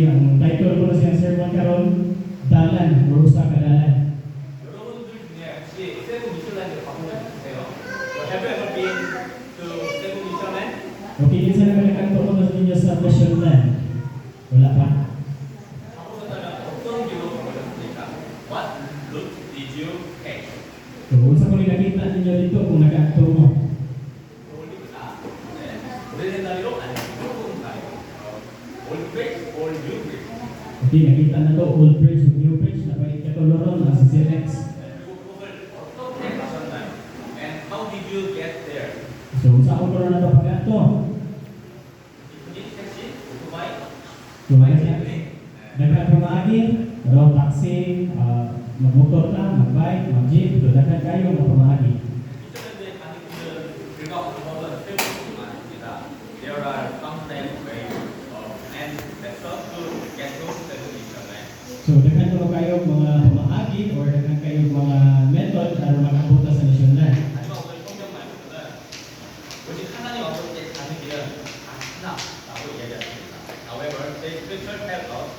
Okay, ang title ko na siyang sermon karon, dalan, o usa ka dalan. 여러분들 중에 혹시 세부 미슐랭을 가본 적 있으세요? Have you ever been to 세부 미슐랭? Okay, kinsa na nagkanto ko na sa inyo sa Michelin? Wala pa. 가보셨다면 어떤 길로 가보셨습니까? What route did you take? So, unsa ko nakita ninyo dito kung nag-akto mo? 올리브다. 네. 오래된 다리로 아니면 새로운 다리로? Old bridge or new bridge? Okay, nakita na to, Old Bridge, New Bridge, napait ka to loron, ang CCLX. 그리고 그걸 어떻게 가셨나요? And how did you get there? So, unsa ko na to pag-akto? 이분이 택시, 오토바이, So, ano siya? 네. Nagkapamagi, pero taxi, mag-motor lang, mag-bike, mag-jeep, so daghan kayo magpamagi. 이쪽에 가는 길은 길과 방법은 세부적으로 많습니다. There are countless ways and methods to get to 세부 미션에. So, daghan ko kayo mga pamahagi or daghan kayo mga method para makapunta sa mission land. 하지만 오늘 성경 말씀은 오직 하나님 아버지께 가는 길은 다 하나라고 이야기합니다. However, the scripture tells us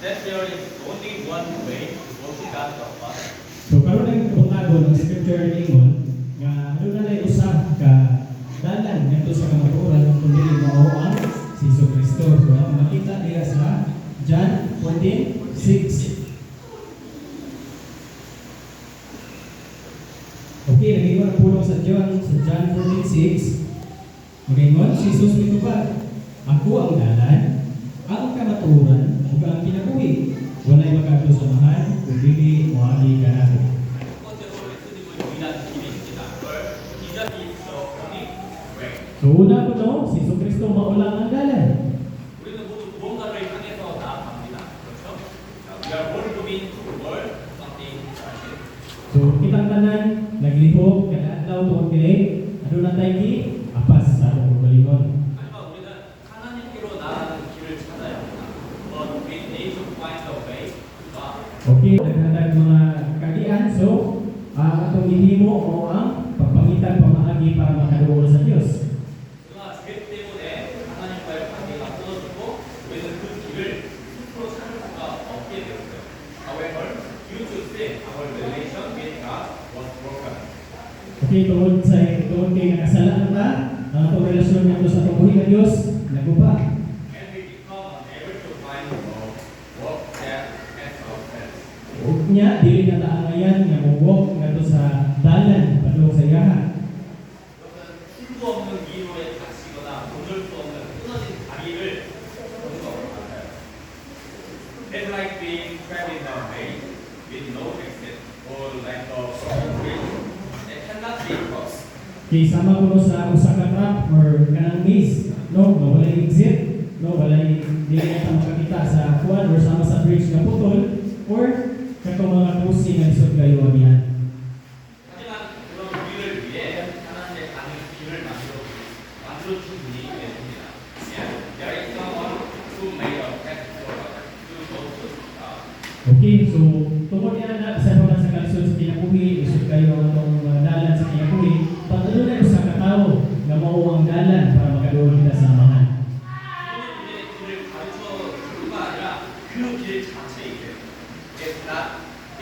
that there is only one way to go to God the Father. So, karon ang kabutago ng scripture ningon nga ano na lay usa ka dalan ngadto sa kamatuoran kundi mao ang si Jesucristo. So, ang makita diha sa John 14:6. Okay, nag-iwan ang pulong sa John 14:6. Magayon, si Jesus mitubag, ako ang dalan, ang kamatuoran, ug ang kinabuhi. Walay makadto sa mahan, kung dili moagi ka nako. 첫 번째로 예수님은 유일한 길입니다. Jesus is the only way. So una ko no, si Jesucristo maulang ang dalan. 우리는 모두 무언가를 향해서 나아갑니다. 그렇죠? We are all moving toward something special. So kitang tanan naglihok kada adlaw tuod kini, aduna tay ki apas sa atong kalingon. 하지만 우리는 하나님께로 나아가는 길을 찾아야 합니다. But we need to find the way to God. Okay, naghatag mga kagian, so atong gihimo o ang pagpangitan pamaagi para makaduol sa Dios. 그러나 죄 때문에 하나님과의 관계가 끊어지고 우리는 그 길을 스스로 찾을 수가 없게 되었어요. However, due to sin, our relation with God was broken. Okay, tungod kay nakasala ta, ang atong relasyon ngadto sa atong buhi nga Dios naguba. And we become unable to find the work that has ourselves. Ug nya dili na taangayan nga mowalk ngadto sa dalan padung sa iyaha. 그것은 힘도 없는 미로에 갇히거나 도줄 수 없는 끊어진 다리를 보는 것 같아요. It's like being trapped in a maze with no exit or like a broken bridge that cannot be crossed. Kay sama ko no sa usa ka trap or kanang maze, no, nga walay exit, no, walay dili na ta makakita sa kuan or sama sa bridge nga putol or katong mga pusi nga lisod kayo anihan. 하지만 그런 우리를 위해 하나님의 가는 길을 만들어주신 분이 계십니다. And there is someone who made a path for us to go to God. Okay, so tungod niya na sa mga sa kalisod sa kinabuhi, lisod kayo ang atong dalan sa kinabuhi, patuloy na sa katao nga mao ang dalan para makaduol kita sa amahan. 그분은 우리의 길을 가르쳐 주가 아니라 그 길 자체이세요.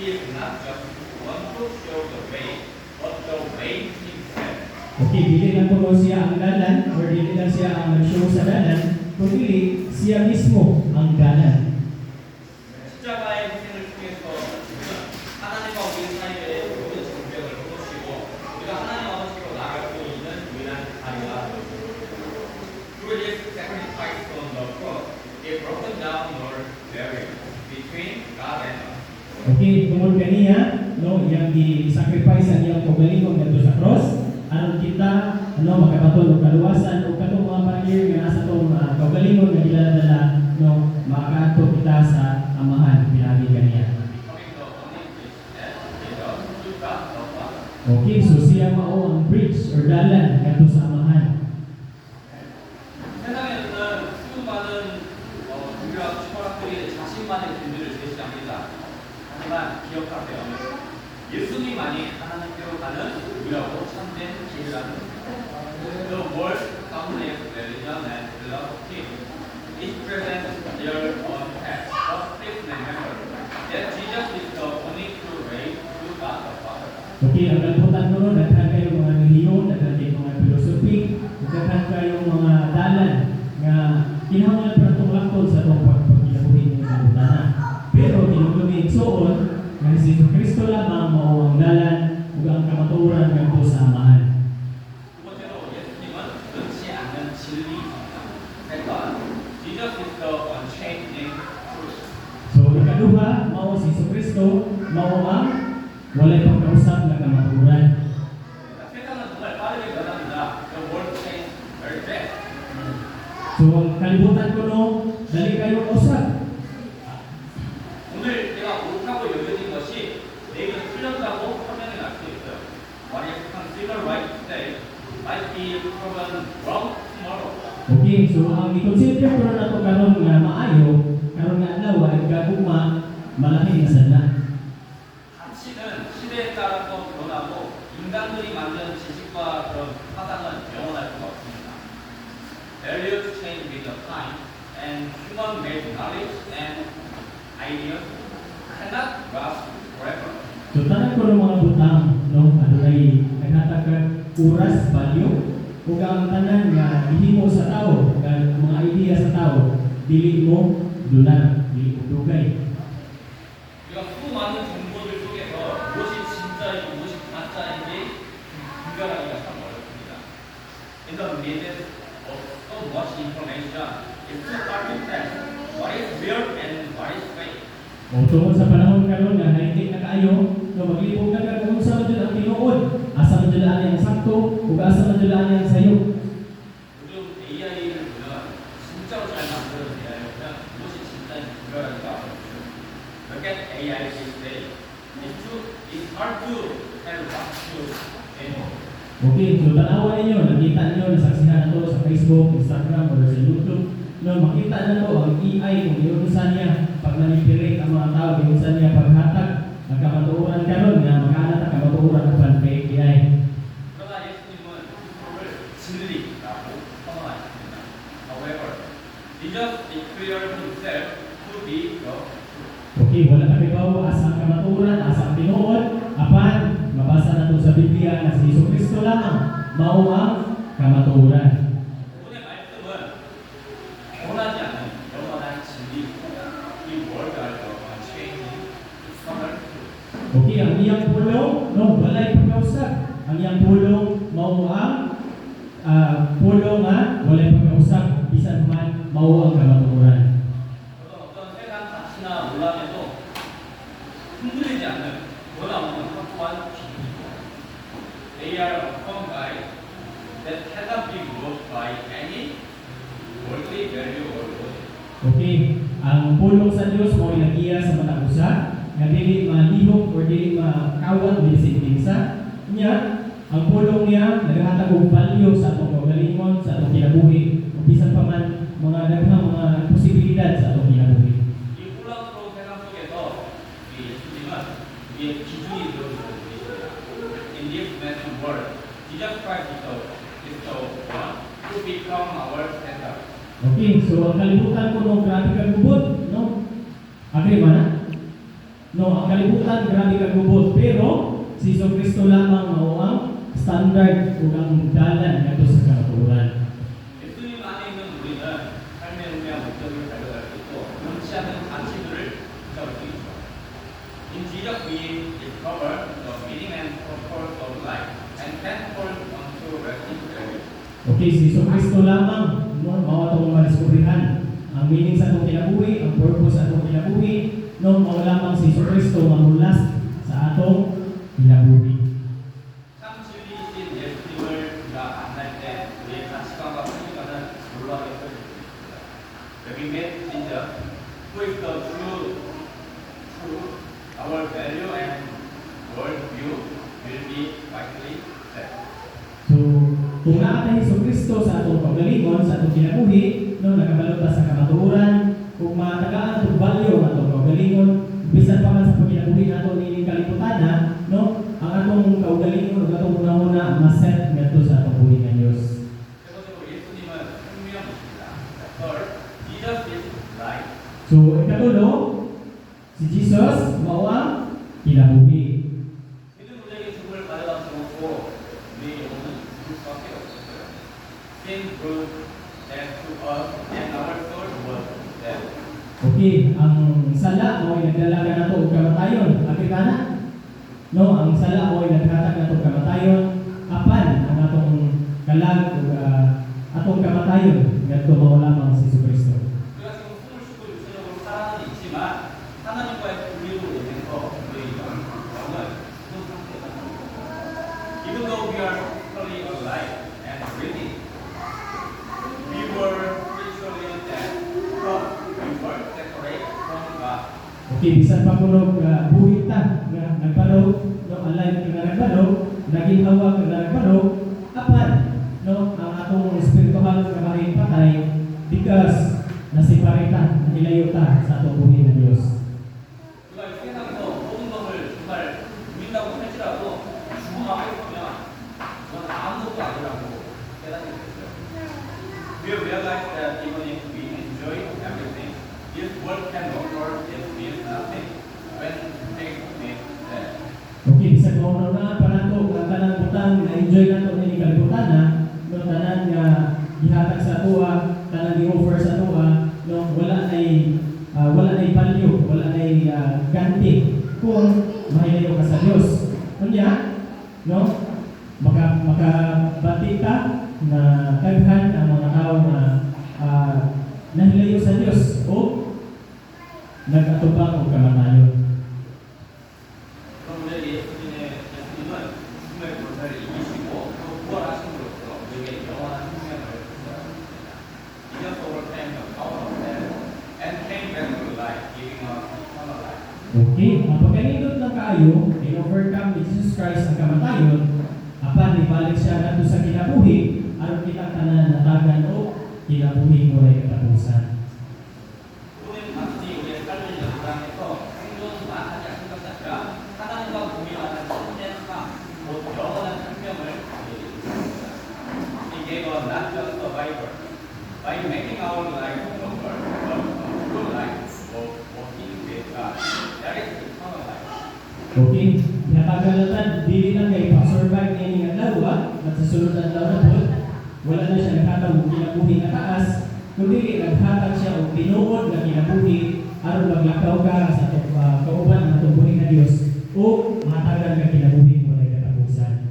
He is not just one to show the way, but the way himself. Okay, dili lang po siya ang dalan or dili lang siya ang nag-show sa dalan, kundi siya mismo ang dalan. 십자가의 희생을 통해서 우리는 하나님과 우리 사이의 모든 장벽을 끊으시고 우리가 하나님 아버지로 나아갈 수 있는 유일한 다리가 되었습니다. Through his sacrifice on the cross, it broken down the barrier between God and us. Okay, tungod kaniya, no, iyang gi-sacrifice ang iyang kaugalingon ngadto sa cross, aron kita makabaton og kaluwasan o katong mga barrier nga nasa tong kaugalingon nga giladala, no, makaadto kita sa amahan pinaagi kaniya. Becoming the only bridge that leads us to God the Father. Okay, so siya mao ang bridge or dalan ngadto sa amahan. 세상에는 수많은 종교와 철학들이 자신만의 진리를 제시합니다. 하지만 기억하세요. 예수님만이 하나님께로 가는 유일하고 참된 길이라는 것입니다. The world, countless religion and philosophy, each presents their Okay, ang kalibutan ko nun, daghan kayo mga reliyon, daghan kayo mga filosofi, daghan kayo mga dalan nga kinahanglan para itong lakton sa itong pagkinabuhin ng kalibutan. Pero tinutulong igsoon nga si Kristo lamang mao ang dalan ug ang kamatuoran ngadto sa Amahan. 두 번째로 예수님은 끊지 않는 진리입니다. Second, Jesus is the unchanging truth. So ikaduha mao si Kristo mao ang walay pagkausap nga kamatuoran. 세상은 정말 빠르게 변합니다. The world changes very fast. So ang kalibutan ko no, dali kayo usap. 오늘 내가 옳다고 여겨진 것이 내일은 틀렸다고 판명이 날 수 있어요. What is considered right today might be proven wrong tomorrow. Okay, so ang i-consider ko na ito karon nga maayo, karon nga adlaw ay gaguma malaki nga sana. 가치는 시대에 따라서 변하고 인간들이 만든 지식과 그런 사상은 영원할 수가 없습니다. Values change with the time, and human-made knowledge and ideas cannot last forever. So tanan ko ng mga butang no adunay naghatag kag oras value ug ang tanan nga gihimo sa tawo kag mga idea sa tawo dili mo dulan, dili mo dugay. 우리가 수많은 정보들 속에서 무엇이 진짜이고 무엇이 가짜인지 분별하기가 참 어렵습니다. In the midst of so much information, it's too hard to tell what is real and what is fake. O tungod sa panahon karon nga high-tech na kaayo, no maglibog na kag kung sa man ang tinuod, asa man jud ani ang sakto ug asa man jud ani ang sayo. 요즘 AI를 보면 진짜로 잘 만들어진 AI면 무엇이 진짜인지 분별하기가 어렵죠. Look at AI these days. It's hard to tell what to anymore. Okay, so tanawan ninyo, nakita ninyo, nasaksihan na to sa Facebook, Instagram, o sa YouTube. No, makita na to ang AI kung iunusan niya pag nanipirate ang mga tao, iunusan niya paghatag ang kamatuoran karon nga maghanap ang kamatuoran ng fake AI. 그러나 예수님은 그거를 진리라고 선언하셨습니다. However, Jesus declared himself to be the truth. Okay, wala kami bawo asa ang kamatuoran, asa ang tinuod, apan mabasa na to sa Biblia na si Jesucristo lamang mao ang kamatuoran. 오늘 말씀은 변하지 않는 영원한 진리입니다. 이 word are the unchanging eternal truth. Okay, ang iyang pulong, no, walay pagkausap. Ang iyang pulong mao ang pulong nga walay pagkausap, bisan man mao ang kamatuoran. 어떤 세상 가치나 논란에도 흔들리지 않는 변함없는 확고한 기준입니다. They are a firm guide that cannot be moved by any worldly value or logic. Okay, ang pulong sa Dios mao ilagiya sa matag usa nga dili malihok or dili makawat bisin kinsa. Nya, ang pulong niya naghatag og value sa atong kaugalingon, sa atong kinabuhi, ug bisan pa man mga daghang mga posibilidad sa atong kinabuhi. 이 혼란스러운 세상 속에서 우리 예수님은 우리의 기준이 되어주는 분이십니다. In this messy world, Jesus Christ is the one who become our standard. Okay, so ang kalibutan ko no grabe kag gubot, no? Agree man na? No, ang kalibutan grabe kag gubot, pero si Jesucristo lamang mao ang standard ug ang dalan ngadto sa kamatuoran. 예수님 안에 있는 우리는 삶의 의미와 목적을 발견할 수 있고 변치 않는 가치들을 붙잡을 수 있죠. In Jesus we discover the meaning and purpose of life and can hold on to resting value. Okay, si Jesucristo lamang no mao atong madiskubrihan ang meaning sa atong kinabuhi, ang purpose sa atong kinabuhi, no mao lamang si Jesucristo mamulas sa atong kinabuhi. 참 진리이신 예수님을 우리가 만날 때 우리의 가치관과価値관은 놀라게 펼쳐집니다. When we meet Jesus, who is the true, our value and world view will be rightly set. So, kung naatay Jesucristo sa atong kaugalingon, sa atong kinabuhi, no nakabalot ta sa kamatuoran, kung matagaan atong value ang atong kaugalingon, bisan pa man sa pagkinabuhi nato nining kaliputana, no, ang atong kaugalingon ug atong una-una maset ngadto sa atong buhi nga Dios. 세 번째로 예수님은 생명이십니다. Third, Jesus is life. So, ikatulo, si Jesus mao ang kinabuhi. 믿는 우리에게 주을 Okay, ang sala mo ay nagdalaga na ito og kamatayon. Agri ka na? No, ang sala mo ay naghatag na ito og kamatayon. Apan ang atong kalag ug atong kamatayon ngadto mao lamang si Jesucristo. 우리가 지금 숨을 쉬고 육체적으로 살아는 있지만 하나님과의 분리로 인해서 우리가 영을 죽은 상태다. Even though we are physically alive and breathing, we were spiritually dead, but we were separate from God. Okay, bisan pa kuno buhit ta nga nagbalog, no alive nga nagbalog, naging hawa nga nagbalog, apan no ang atong espirituhal nga maring patay because nasiparita, nilayo ta sa atong buhi ng Dios. 우리가 이 세상에서 모든 것을 정말 믿는다고 할지라도 죽음 앞에 서면 그건 아무것도 아니라고 깨닫게 됐어요. We realize that even if we enjoy everything, this world can offer if we have nothing when faith is dead. Okay, bisan mo na panato nga tanang butang na enjoy nato ni kalibutan na no tanan nga gihatag sa tuwa, tanan gi-offer sa tuwa, no wala nay value, wala nay ganti kung mahilayo ka sa Dios. Unya, no? Makabati ka na daghan ang mga tao na nahilayo sa Dios o nag-atubang o kamatayon. 그럼 우리 예수님은 죽음의 권세를 이기시고 또 부활하심으로써 우리에게 영원한 생명을 주셨습니다. He just overcame the power of death and came back to life, giving us eternal life. Okay, ang pagkanindot ng kaayo, in-overcome ni Jesus Christ ang kamatayon, apan ibalik siya nato sa kinabuhi, aron kita tanan natagan o kinabuhi mo ay katapusan. 우리는 단순히 우리의 삶을 연장해서 생존만 하지 않는 것이 아니라 하나님과 동행하는 참된 삶, 곧 영원한 생명을 우리에게 주셨습니다. He gave us not just survival, by making our life longer, but a true life of walking with God. That is eternal life. Okay, natagalan dili lang kay pa-survive niya nga adlaw at sa sunod na adlaw na po, wala na siya naghatag og kinabuhi nga taas, kundi naghatag siya og tinuod nga kinabuhi aron maglakaw ka sa kauban ng atong buhi nga Dios o matagan ka kinabuhi mo ay katapusan.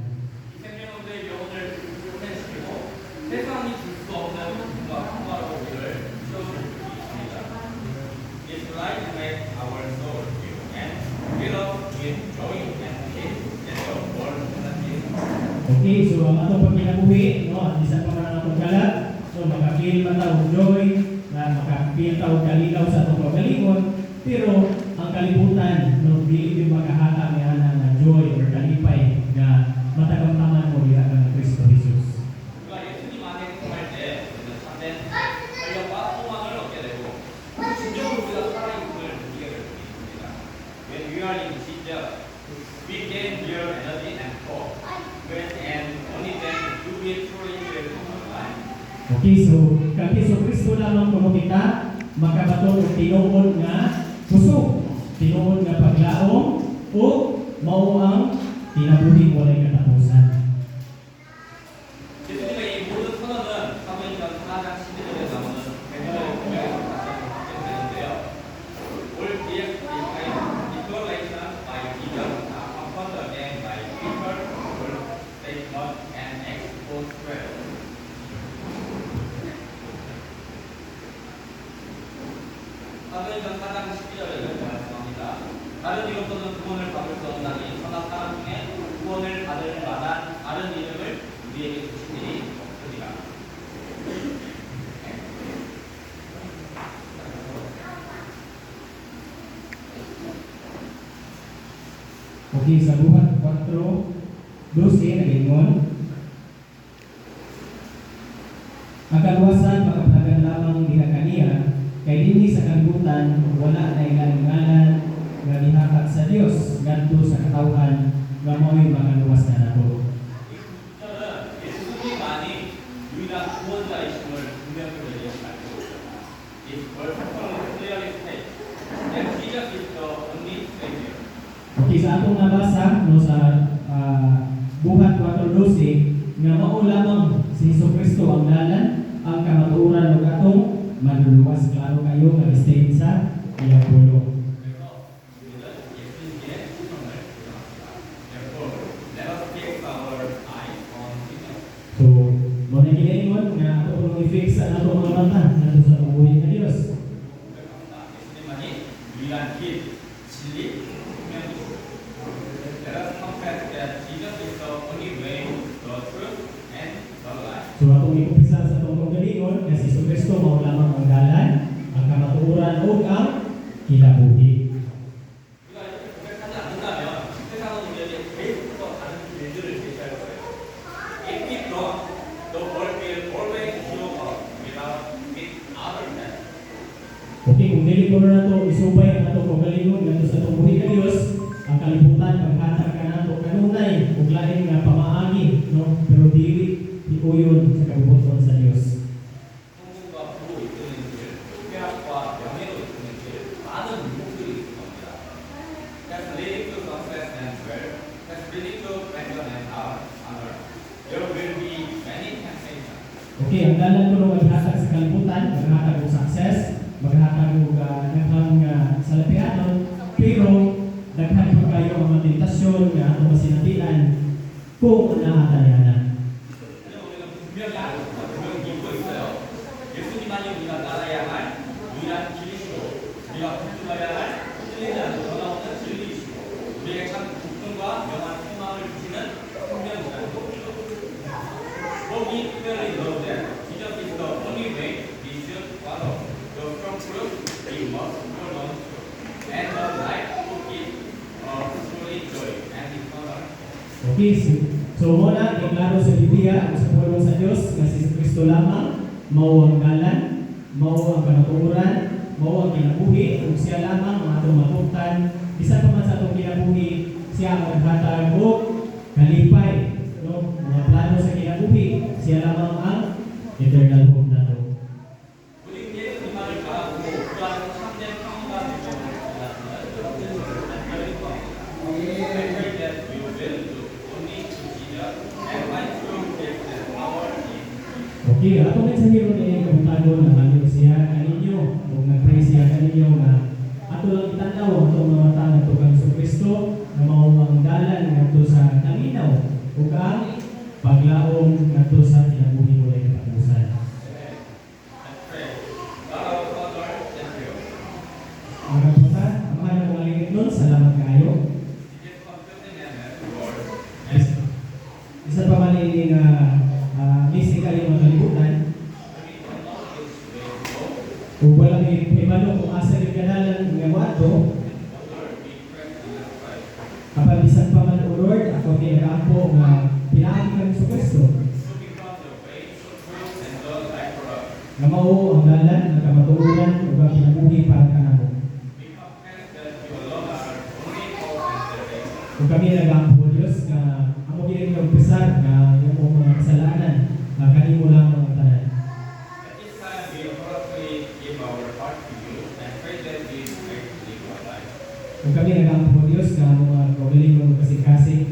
이 생명의 영혼을 구원시키고 세상이 줄 수 없는 기쁨과 평화로 우리를 채워줄 수 있습니다. His life makes our soul new and fill us with joy and peace that the world cannot give. Okay, so ang atong pagkinabuhi, no, at isa pa man ang atong kalat, so makapil man tayo joy, na makapil tayo kalilaw sa atong pagalingon, pero ang kalibutan, no, dili din makahata niya ng joy or kalipay na matagamtaman mo diha ng Kristo Jesus. 우리가 예수님 안에 행동할 때 우리는 참된 활력과 소망을 얻게 되고 진정으로 우리가 살아있음을 느끼게 될 수 있습니다. When we are in Jesus, we gain real energy and hope. And only then do we truly live our life. Okay, so kang Kristo Kristo lamang kuno kita makabaton og tinuod nga kusog, tinuod nga paglaom o mao ang kinabuhi mo ay katapusan. 예수님의 이 모든 선언은 사도행전 4장 12절에 나오는 베드로의 고백에서 다시 한번 확인되는데요. All these declarations by Jesus are confirmed again by Peter's word, statement, and exposed prayer. 사도행전 4장 12절에 이렇게 말씀합니다. 다른 이로서는 구원을 받을 수 없나니 선한 사람 중에 구원을 받을 만한 다른 이름을 우리에게 주신 일이 없으리라. Okay, sa buhat 4:12 nagingon, ang kaluwasan makapanagan lamang diha kaniya, kay dinhi sa kalibutan wala na ilang-ngalan nga gihatag sa Dios ngadto sa katawhan nga mao'y makaluwas na nato. 이 구절은 예수님만이 유일한 구원자이심을 분명히 알고 있습니다. It perfectly clearly states that Jesus is the only Savior. Okay, sa atong nabasa no sa buhat 4:12 nga mao lamang si Jesucristo ang dalan, ang kamatuoran ug atong manluluwas. Klaro kayo nga state sa iyang pulong. 그래서 우리는 예수님의 시선을 구경합니다. Therefore, let us fix our eyes on Jesus. So, mo na ginaingon nga ato kung i-fix ang ato mga mata nato sa tubuhin nga Dios. 고백합니다. 예수님만이 유일한 길, 진리, 생명이시오. Let us confess that Jesus is the only way, the truth, and the life. So atong ikumpisa sa atong kaugalingon nga si Jesucristo mao lamang ang dalan, ang kamatuoran ug ang kinabuhi. 우리가 이렇게 고백하지 않는다면 세상은 우리에게 계속해서 다른 길들을 제시할 거예요. If we don't, the world will always show us with other men. Okay, kung dili ko na nato isubay ang atong kaugalingon ngadto sa atong buhi nga Dios, ang kalibutan paghatag kanato kanunay ug lain nga pamaagi, no? Pero dili iuyon sa kabubuton sa Dios. 성공과 부로 이끄는 길, 쾌락과 명예로 이끄는 길, 많은 유혹들이 있을 겁니다. That's leading to success and wealth. That's leading to pleasure and honor. There will be many temptations. Okay, ang dalan ko nung maghatag sa kalibutan, maghatag og success, maghatag og daghang salapianon, pero daghan pa kayo ang mga tentasyon nga atong masinatian kung naatayanan. 그냥 우리는 분명히 알고 있다. 분명히 믿고 있어요. 예수님만이 우리가 따라야 할 유일한 길이시고, 우리가 붙들어야 할 틀리지 않는 변함없는 진리이시고, 우리에게 참 기쁨과 영원한 소망을 주시는 생명이라는 것이죠. But we clearly know that Jesus is the only way we should follow. The from truth we must hold on to, and the life to give truly joy and eternal. Okay, so muna, iklaro sa Biblia ang sa pulong sa Diyos nga si Kristo lamang, mao ang dalan, mao ang kanatuoran, mao ang kinabuhi, ug siya lamang ang atong matuptan. Bisan pa man sa atong kinabuhi, siya ang naghatag og kalipay, no? Mga plano sa kinabuhi, siya lamang ang eternal hope nato. 우리 예수님만을 바라보고 그 안에서 참된 평화가 되기를 원하시는 여러분들 간절히 구합니다. I pray that we will look only to Jesus and find true peace and power in Him. Okay, atong mensahero ni kabutagon na kami siya kaninyo, ug nag-pray siya kaninyo nga ato lang itanaw ang atong mga mata ngadto kang Kristo nga mao ang dalan ngadto sa kalinaw ug ang paglaom ngadto sa kinabuhi walay katapusan. Let's pray. God our Father, thank you. Mga kaputan, ang mahal na mga lingit nun, salamat kayo. It is confusing and Lord. Isa pa man ini nga mystical yung mga kalibutan, We don't know which way to go. ug walang ibalo kung asa yung kanalan nga wato, But Lord, we pray Jesus Christ. kapag bisan pa man o Lord, ako kinagampo nga pinaagi kang sa Kristo. To become the way, the truth, and the life for us. Nga mao ang dalan, ang kamatuoran, ug ang kinabuhi para kanamo. We confess that you alone are only hope and salvation. Kung kami nagampo Dios nga amo kini magpisar nga yung mga kasalanan, kanimo lang ang tanan. At this time, we humbly give our heart to you and pray that we may live our life. Kung kami nagampo Dios nga amo mga kaugaling mo kasing-kasing,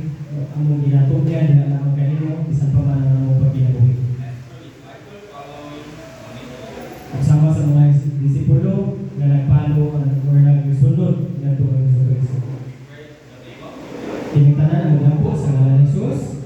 among ginatugyan nga lamang kanimo bisan pa man ang among pagkinabuhi. And through disciple following only Jesus. Ug sama sa mga disipulo nga nagpalo or nagsunod ngadto kang Kristo. We pray in the name of Jesus. Kining tanan ang nagampo sa ngalan ni Jesus.